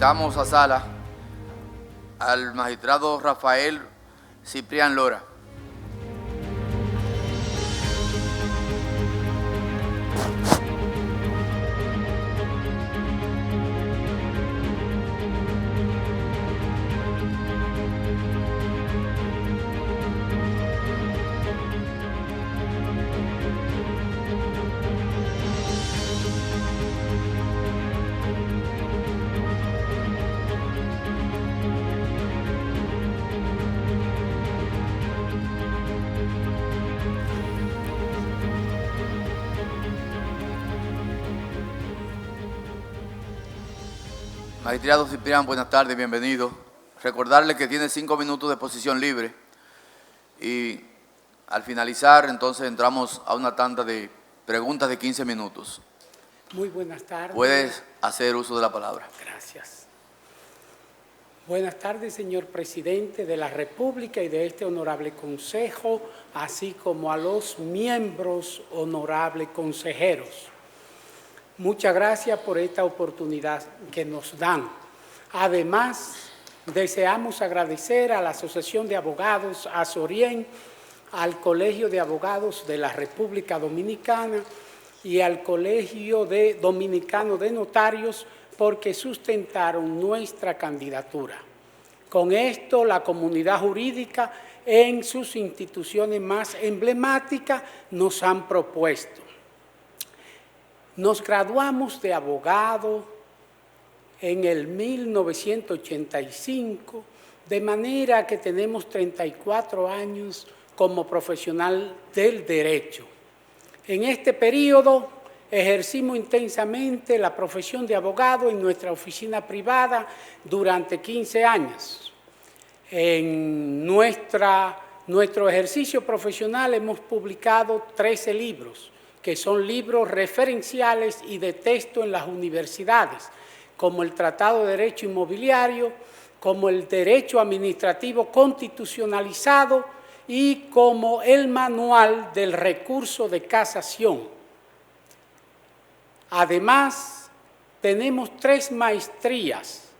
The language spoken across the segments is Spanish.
Invitamos a sala al magistrado Rafael Ciprián Lora. Magistrado Ciprián, buenas tardes, bienvenido. Recordarle que tiene 5 minutos de exposición libre y al finalizar entonces entramos a una tanda de preguntas de 15 minutos. Muy buenas tardes. Puedes hacer uso de la palabra. Gracias. Buenas tardes, señor presidente de la República y de este honorable consejo, así como a los miembros honorables consejeros. Muchas gracias por esta oportunidad que nos dan. Además, deseamos agradecer a la Asociación de Abogados Azorien, al Colegio de Abogados de la República Dominicana y al Colegio Dominicano de Notarios porque sustentaron nuestra candidatura. Con esto, la comunidad jurídica en sus instituciones más emblemáticas nos han propuesto. Nos graduamos de abogado en el 1985, de manera que tenemos 34 años como profesional del derecho. En este periodo ejercimos intensamente la profesión de abogado en nuestra oficina privada durante 15 años. En nuestro ejercicio profesional hemos publicado 13 libros, que son libros referenciales y de texto en las universidades, como el Tratado de Derecho Inmobiliario, como el Derecho Administrativo Constitucionalizado y como el Manual del Recurso de Casación. Además, tenemos 3 maestrías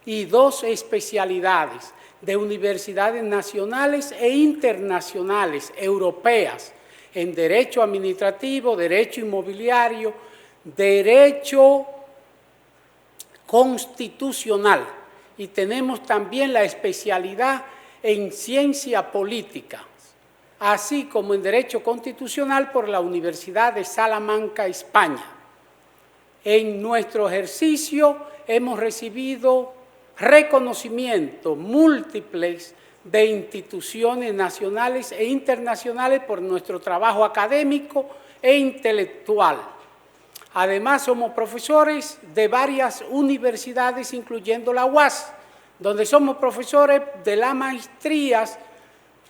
y 2 especialidades de universidades nacionales e internacionales europeas, en Derecho Administrativo, Derecho Inmobiliario, Derecho Constitucional. Y tenemos también la especialidad en Ciencia Política, así como en Derecho Constitucional por la Universidad de Salamanca, España. En nuestro ejercicio hemos recibido reconocimientos múltiples de instituciones nacionales e internacionales por nuestro trabajo académico e intelectual. Además, somos profesores de varias universidades, incluyendo la UAS, donde somos profesores de las maestrías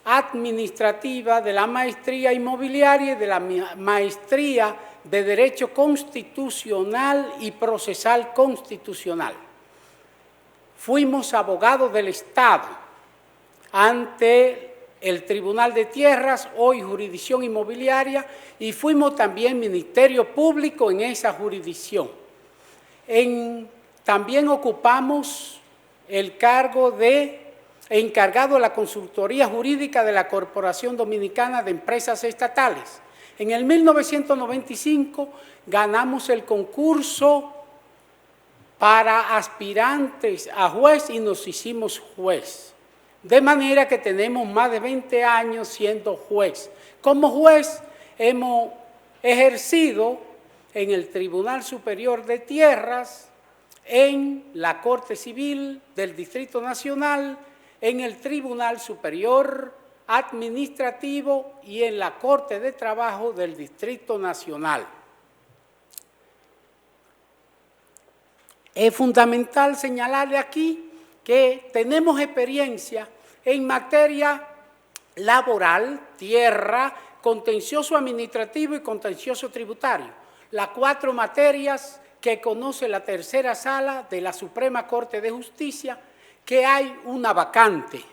administrativas, de la maestría inmobiliaria y de la maestría de Derecho Constitucional y Procesal Constitucional. Fuimos abogados del Estado ante el Tribunal de Tierras, hoy Jurisdicción Inmobiliaria, y fuimos también Ministerio Público en esa jurisdicción. También ocupamos el cargo de encargado de la consultoría jurídica de la Corporación Dominicana de Empresas Estatales. En el 1995 ganamos el concurso para aspirantes a juez y nos hicimos juez. De manera que tenemos más de 20 años siendo juez. Como juez hemos ejercido en el Tribunal Superior de Tierras, en la Corte Civil del Distrito Nacional, en el Tribunal Superior Administrativo y en la Corte de Trabajo del Distrito Nacional. Es fundamental señalarle aquí que tenemos experiencia en materia laboral, tierra, contencioso administrativo y contencioso tributario. Las 4 materias que conoce la tercera sala de la Suprema Corte de Justicia, que hay una vacante.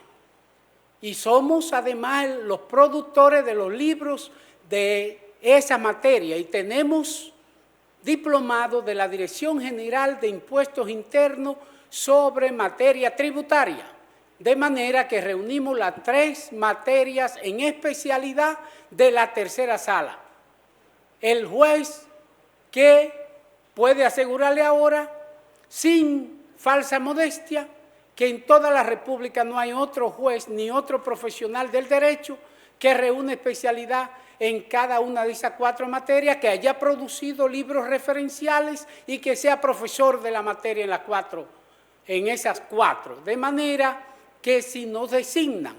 Y somos además los productores de los libros de esa materia y tenemos diplomado de la Dirección General de Impuestos Internos sobre materia tributaria, de manera que reunimos las 3 materias en especialidad de la tercera sala. El juez que puede asegurarle ahora, sin falsa modestia, que en toda la República no hay otro juez ni otro profesional del derecho que reúne especialidad en cada una de esas 4 materias, que haya producido libros referenciales y que sea profesor de la materia en esas 4. De manera que si nos designan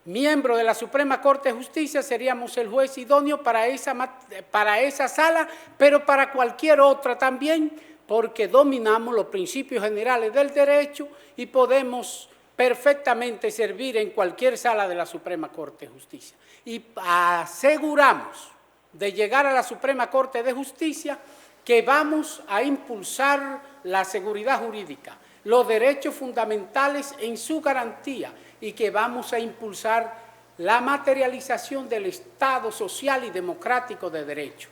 miembro de la Suprema Corte de Justicia, seríamos el juez idóneo para esa sala, pero para cualquier otra también, porque dominamos los principios generales del derecho y podemos perfectamente servir en cualquier sala de la Suprema Corte de Justicia. Y aseguramos de llegar a la Suprema Corte de Justicia que vamos a impulsar la seguridad jurídica, los derechos fundamentales en su garantía y que vamos a impulsar la materialización del Estado social y democrático de derecho.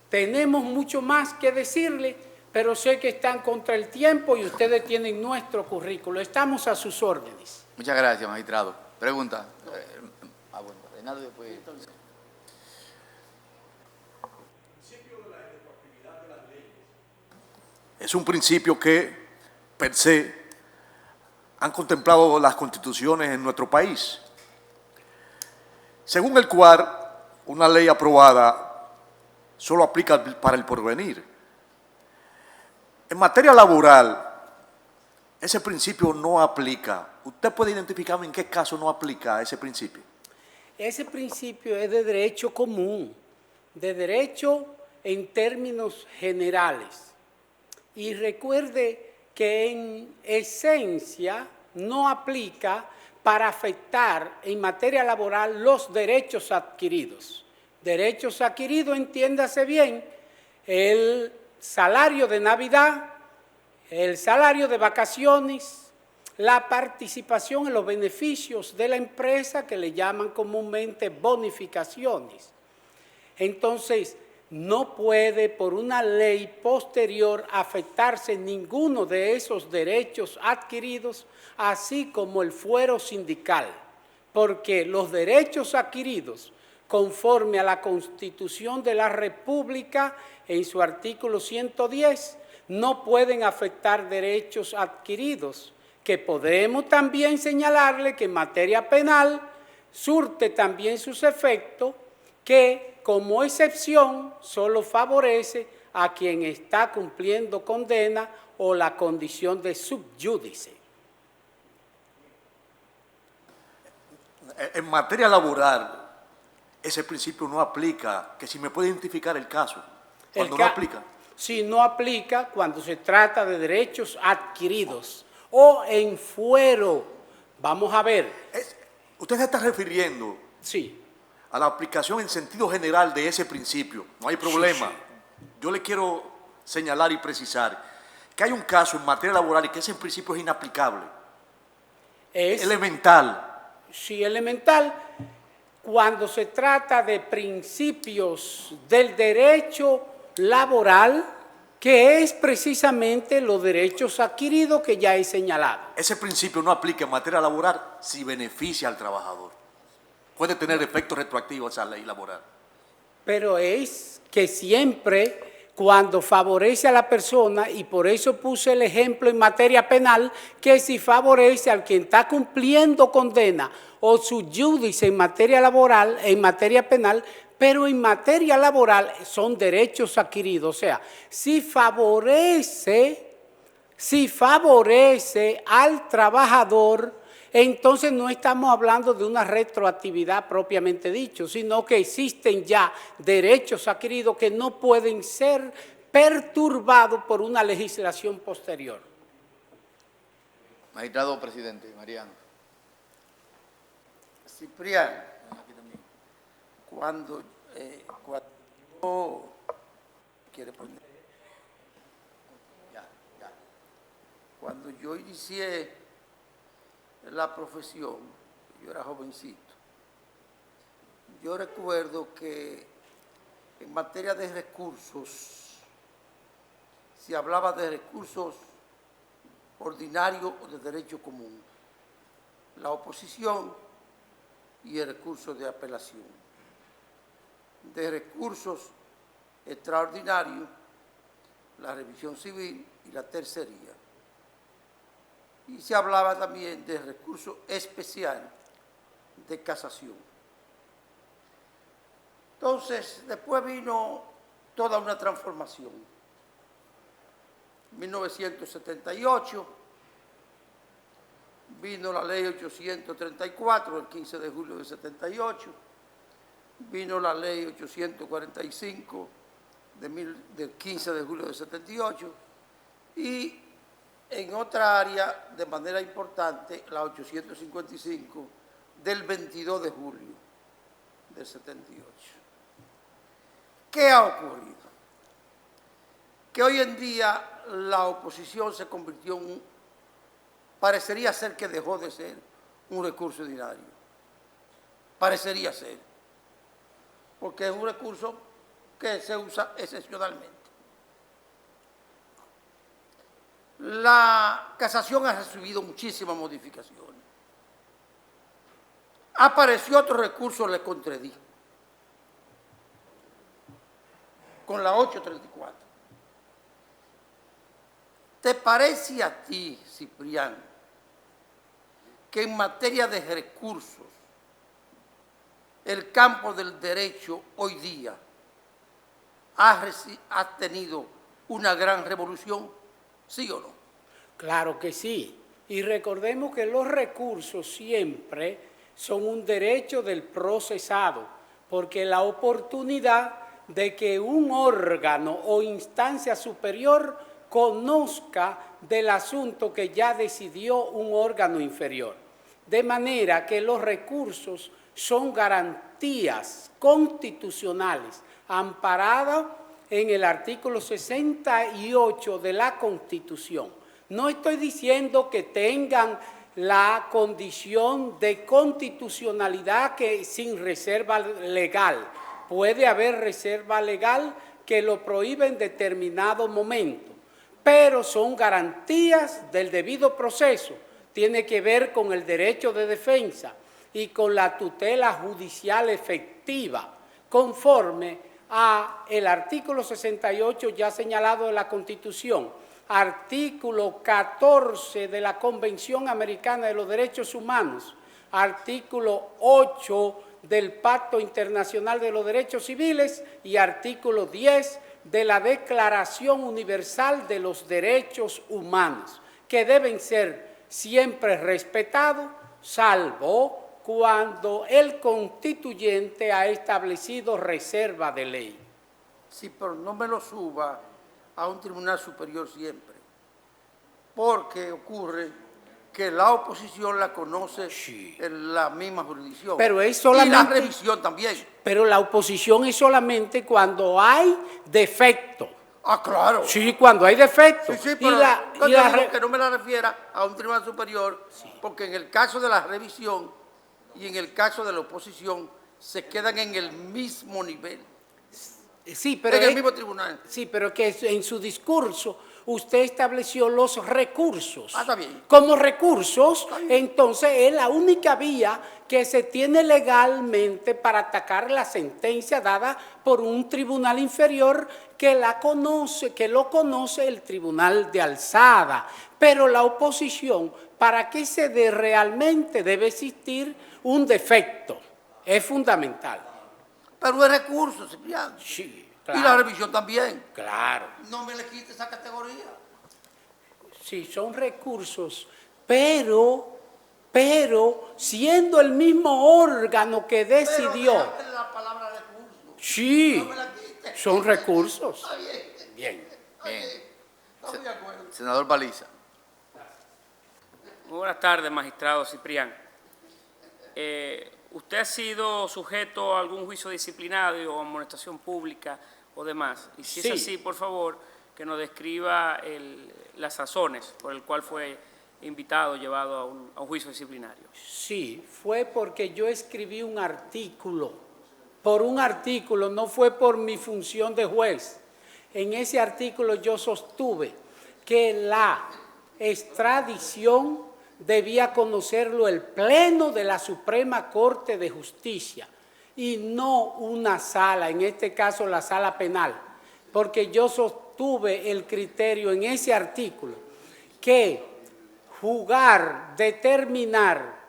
Tenemos mucho más que decirle, pero sé que están contra el tiempo y ustedes tienen nuestro currículo. Estamos a sus órdenes. Muchas gracias, magistrado. Pregunta. Bueno, Reinaldo después. Es un principio que, per se, han contemplado las constituciones en nuestro país, según el cual una ley aprobada solo aplica para el porvenir. En materia laboral, ese principio no aplica. ¿Usted puede identificarme en qué caso no aplica ese principio? Ese principio es de derecho común, de derecho en términos generales. Y recuerde que en esencia no aplica para afectar en materia laboral los derechos adquiridos. Derechos adquiridos, entiéndase bien, el salario de Navidad, el salario de vacaciones, la participación en los beneficios de la empresa, que le llaman comúnmente bonificaciones. Entonces, no puede por una ley posterior afectarse ninguno de esos derechos adquiridos, así como el fuero sindical, porque los derechos adquiridos, conforme a la Constitución de la República, en su artículo 110, no pueden afectar derechos adquiridos, que podemos también señalarle que en materia penal surte también sus efectos, que como excepción solo favorece a quien está cumpliendo condena o la condición de subyúdice. En materia laboral, ese principio no aplica, que si me puede identificar el caso, cuando no aplica. Si no aplica cuando se trata de derechos adquiridos o en fuero. Vamos a ver. Usted se está refiriendo sí. a la aplicación en sentido general de ese principio. No hay problema. Sí. Yo le quiero señalar y precisar que hay un caso en materia laboral y que ese principio es inaplicable. Es elemental. Sí, elemental. Cuando se trata de principios del derecho laboral, que es precisamente los derechos adquiridos que ya he señalado. Ese principio no aplica en materia laboral si beneficia al trabajador. Puede tener efectos retroactivos a esa ley laboral. Pero es que siempre cuando favorece a la persona, y por eso puse el ejemplo en materia penal, que si favorece al quien está cumpliendo condena o subyúdice en materia laboral, en materia penal, pero en materia laboral son derechos adquiridos. O sea, si favorece al trabajador, entonces no estamos hablando de una retroactividad propiamente dicho, sino que existen ya derechos adquiridos que no pueden ser perturbados por una legislación posterior. Magistrado presidente, Mariano. Cipriano, cuando yo quiere poner, cuando yo inicié la profesión, yo era jovencito. Yo recuerdo que en materia de recursos, se hablaba de recursos ordinarios o de derecho común, la oposición y el recurso de apelación. De recursos extraordinarios, la revisión civil y la tercería. Y se hablaba también de recurso especial de casación. Entonces, después vino toda una transformación. 1978, vino la ley 834, el 15 de julio de 78, vino la ley 845 del 15 de julio de 78 y en otra área de manera importante la 855 del 22 de julio del 78. ¿Qué ha ocurrido? Que hoy en día la oposición se convirtió en parecería ser que dejó de ser un recurso ordinario. Parecería ser. Porque es un recurso que se usa excepcionalmente. La casación ha recibido muchísimas modificaciones. Apareció otro recurso, le contradí, con la 834. ¿Te parece a ti, Ciprián, que en materia de recursos, el campo del derecho hoy día ha tenido una gran revolución? ¿Sí o no? Claro que sí. Y recordemos que los recursos siempre son un derecho del procesado, porque la oportunidad de que un órgano o instancia superior conozca del asunto que ya decidió un órgano inferior. De manera que los recursos son garantías constitucionales amparadas en el artículo 68 de la Constitución. No estoy diciendo que tengan la condición de constitucionalidad que sin reserva legal. Puede haber reserva legal que lo prohíbe en determinado momento, pero son garantías del debido proceso. Tiene que ver con el derecho de defensa y con la tutela judicial efectiva, conforme a el artículo 68 ya señalado de la Constitución, artículo 14 de la Convención Americana de los Derechos Humanos, artículo 8 del Pacto Internacional de los Derechos Civiles y artículo 10 de la Declaración Universal de los Derechos Humanos, que deben ser siempre respetados, salvo cuando el constituyente ha establecido reserva de ley. Sí, pero no me lo suba a un tribunal superior siempre, porque ocurre que la oposición la conoce en la misma jurisdicción. Pero es solamente, y la revisión también. Pero la oposición es solamente cuando hay defecto. Ah, claro. Sí, cuando hay defecto. Sí, pero que no me la refiera a un tribunal superior, porque en el caso de la revisión y en el caso de la oposición se quedan en el mismo nivel. Sí, pero en el mismo tribunal. Sí, pero que en su discurso usted estableció los recursos. Está bien. Como recursos, entonces es la única vía que se tiene legalmente para atacar la sentencia dada por un tribunal inferior que lo conoce el tribunal de alzada. Pero la oposición, para que se dé realmente, debe existir un defecto. Es fundamental. Pero es recurso, Cipriano. Sí, claro. Y la revisión también. Claro. No me le quite esa categoría. Sí, son recursos, pero siendo el mismo órgano que decidió. Pero la palabra recurso. Sí, no me la quite. Son recursos. Está bien. Bien. Estamos de acuerdo. Senador Paliza. Muy buenas tardes, magistrado Ciprián. ¿Usted ha sido sujeto a algún juicio disciplinario o amonestación pública o demás? Y si es así, por favor, que nos describa las razones por el cual fue invitado, llevado a un juicio disciplinario. Sí, fue porque yo escribí un artículo por un artículo, no fue por mi función de juez. En ese artículo yo sostuve que la extradición debía conocerlo el Pleno de la Suprema Corte de Justicia y no una sala, en este caso la sala penal, porque yo sostuve el criterio en ese artículo que determinar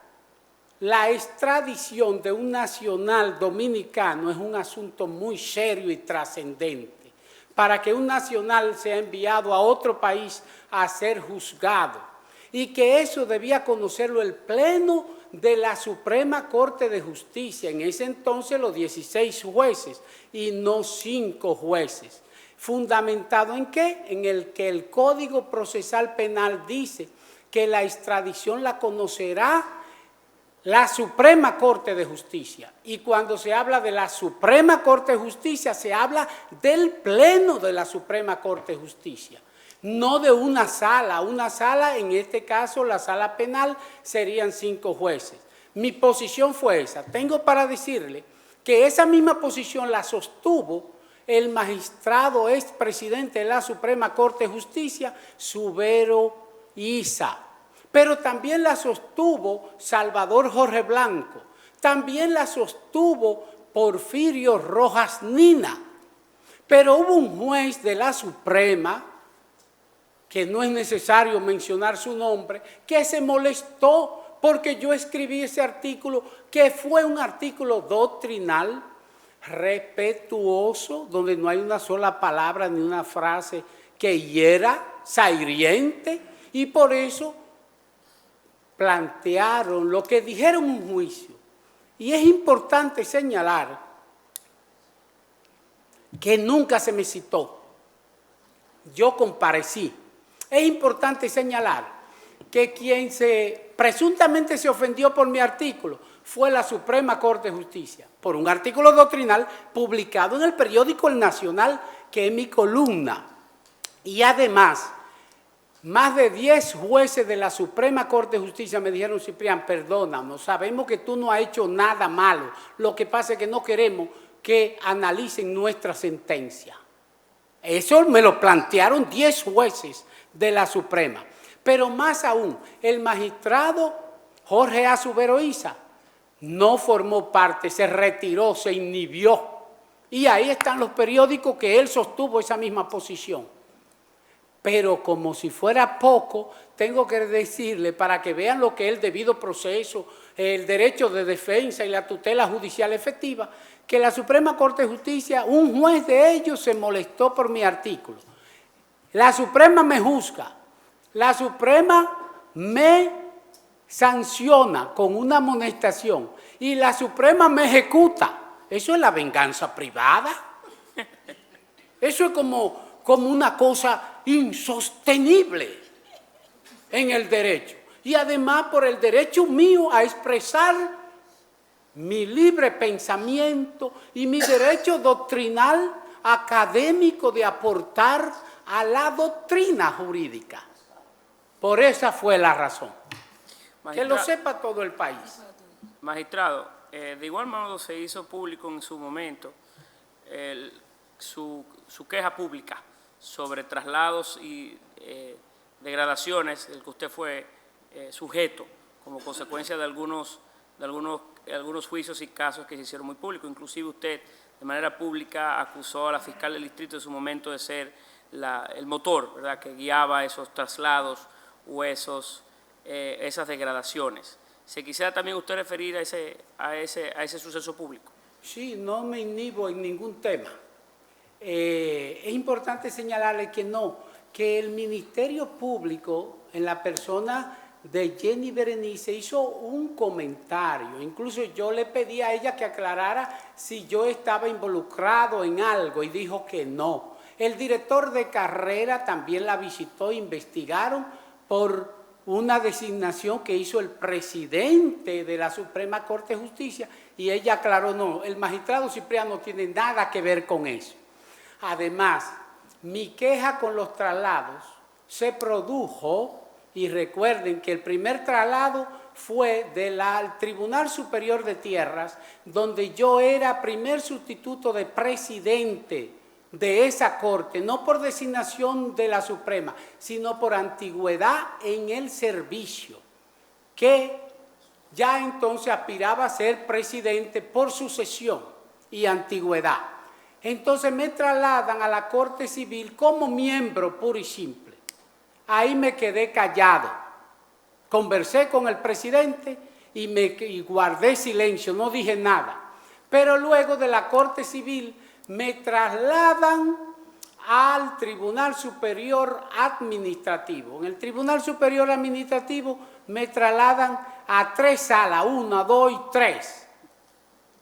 la extradición de un nacional dominicano es un asunto muy serio y trascendente, para que un nacional sea enviado a otro país a ser juzgado, y que eso debía conocerlo el Pleno de la Suprema Corte de Justicia, en ese entonces los 16 jueces y no 5 jueces. ¿Fundamentado en qué? En el que el Código Procesal Penal dice que la extradición la conocerá la Suprema Corte de Justicia. Y cuando se habla de la Suprema Corte de Justicia, se habla del Pleno de la Suprema Corte de Justicia, no de una sala. Una sala, en este caso, la sala penal, serían 5 jueces. Mi posición fue esa. Tengo para decirle que esa misma posición la sostuvo el magistrado expresidente de la Suprema Corte de Justicia, Subero Isa. Pero también la sostuvo Salvador Jorge Blanco, también la sostuvo Porfirio Rojas Nina. Pero hubo un juez de la Suprema, que no es necesario mencionar su nombre, que se molestó porque yo escribí ese artículo, que fue un artículo doctrinal, respetuoso, donde no hay una sola palabra ni una frase que hiera, hiriente, y por eso plantearon lo que dijeron en un juicio. Y es importante señalar que nunca se me citó. Yo comparecí. Es importante señalar que quien presuntamente se ofendió por mi artículo fue la Suprema Corte de Justicia, por un artículo doctrinal publicado en el periódico El Nacional, que es mi columna. Y además, más de 10 jueces de la Suprema Corte de Justicia me dijeron: Ciprián, perdónanos, sabemos que tú no has hecho nada malo, lo que pasa es que no queremos que analicen nuestra sentencia. Eso me lo plantearon 10 jueces de la Suprema. Pero más aún, el magistrado Jorge A. Subero Isa no formó parte, se retiró, se inhibió. Y ahí están los periódicos que él sostuvo esa misma posición. Pero como si fuera poco, tengo que decirle, para que vean lo que es el debido proceso, el derecho de defensa y la tutela judicial efectiva, que la Suprema Corte de Justicia, un juez de ellos se molestó por mi artículo. La Suprema me juzga, la Suprema me sanciona con una amonestación y la Suprema me ejecuta. Eso es la venganza privada. Eso es como una cosa insostenible en el derecho. Y además por el derecho mío a expresar mi libre pensamiento y mi derecho doctrinal académico de aportar a la doctrina jurídica. Por esa fue la razón. Que lo sepa todo el país. Magistrado, de igual modo se hizo público en su momento su queja pública sobre traslados y degradaciones del que usted fue sujeto como consecuencia de algunos juicios y casos que se hicieron muy públicos. Inclusive usted de manera pública acusó a la fiscal del distrito en su momento de ser el motor, ¿verdad?, que guiaba esos traslados o esas degradaciones. ¿Se quisiera también usted referir a ese suceso público? Sí, no me inhibo en ningún tema. Es importante señalarle que el Ministerio Público, en la persona de Jenny Berenice, hizo un comentario. Incluso yo le pedí a ella que aclarara si yo estaba involucrado en algo y dijo que no. El director de carrera también la visitó, investigaron por una designación que hizo el presidente de la Suprema Corte de Justicia y ella aclaró: no, el magistrado Ciprián no tiene nada que ver con eso. Además, mi queja con los traslados se produjo, y recuerden que el primer traslado fue del Tribunal Superior de Tierras, donde yo era primer sustituto de presidente de esa corte, no por designación de la Suprema, sino por antigüedad en el servicio, que ya entonces aspiraba a ser presidente por sucesión y antigüedad. Entonces me trasladan a la Corte Civil como miembro puro y simple. Ahí me quedé callado. Conversé con el presidente y guardé silencio, no dije nada. Pero luego de la Corte Civil me trasladan al Tribunal Superior Administrativo. En el Tribunal Superior Administrativo me trasladan a 3 salas, 1, 2 y 3.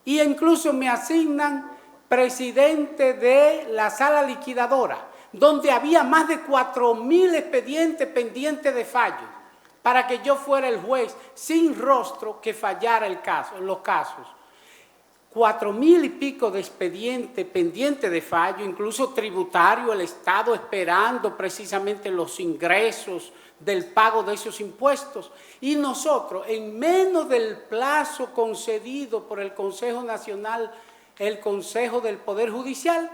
Y incluso me asignan presidente de la sala liquidadora, donde había más de 4.000 expedientes pendientes de fallo, para que yo fuera el juez sin rostro que fallara en los casos. 4.000 y pico de expedientes pendientes de fallo, incluso tributario, el Estado esperando precisamente los ingresos del pago de esos impuestos. Y nosotros, en menos del plazo concedido por el Consejo Nacional, el Consejo del Poder Judicial,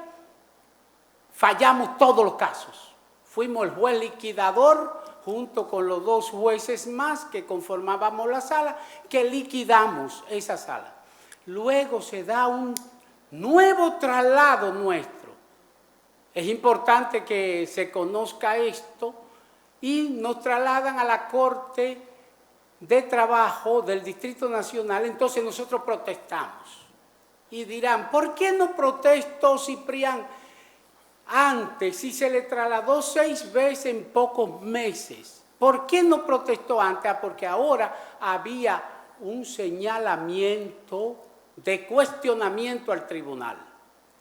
fallamos todos los casos. Fuimos el juez liquidador junto con los 2 jueces más que conformábamos la sala, que liquidamos esa sala. Luego se da un nuevo traslado nuestro. Es importante que se conozca esto y nos trasladan a la Corte de Trabajo del Distrito Nacional. Entonces nosotros protestamos. Y dirán, ¿por qué no protestó Ciprián antes si se le trasladó 6 veces en pocos meses? ¿Por qué no protestó antes? Porque ahora había un señalamiento de cuestionamiento al tribunal.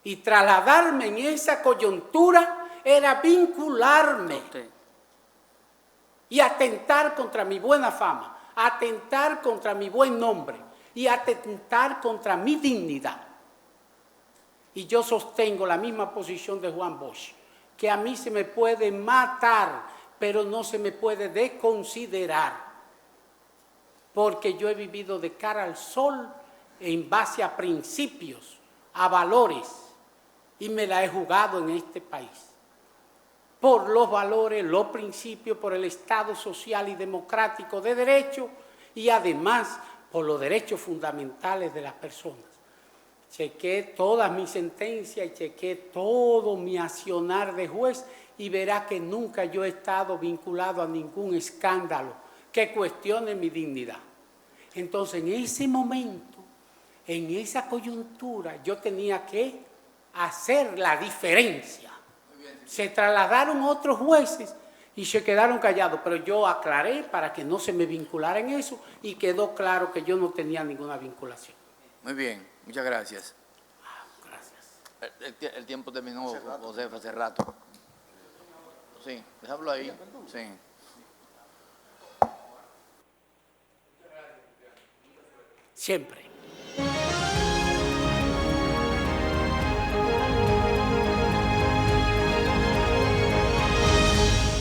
Y trasladarme en esa coyuntura era vincularme y atentar contra mi buena fama, atentar contra mi buen nombre y atentar contra mi dignidad. Y yo sostengo la misma posición de Juan Bosch, que a mí se me puede matar, pero no se me puede desconsiderar, porque yo he vivido de cara al sol en base a principios, a valores, y me la he jugado en este país. Por los valores, los principios, por el Estado social y democrático de derecho y además por los derechos fundamentales de las personas. Chequé todas mis sentencias y chequé todo mi accionar de juez y verá que nunca yo he estado vinculado a ningún escándalo que cuestione mi dignidad. Entonces, en ese momento, en esa coyuntura, yo tenía que hacer la diferencia. Se trasladaron otros jueces y se quedaron callados, pero yo aclaré para que no se me vinculara en eso y quedó claro que yo no tenía ninguna vinculación. Muy bien, muchas gracias. Gracias. El tiempo terminó, José, hace rato. Sí, déjalo ahí. Sí. Siempre.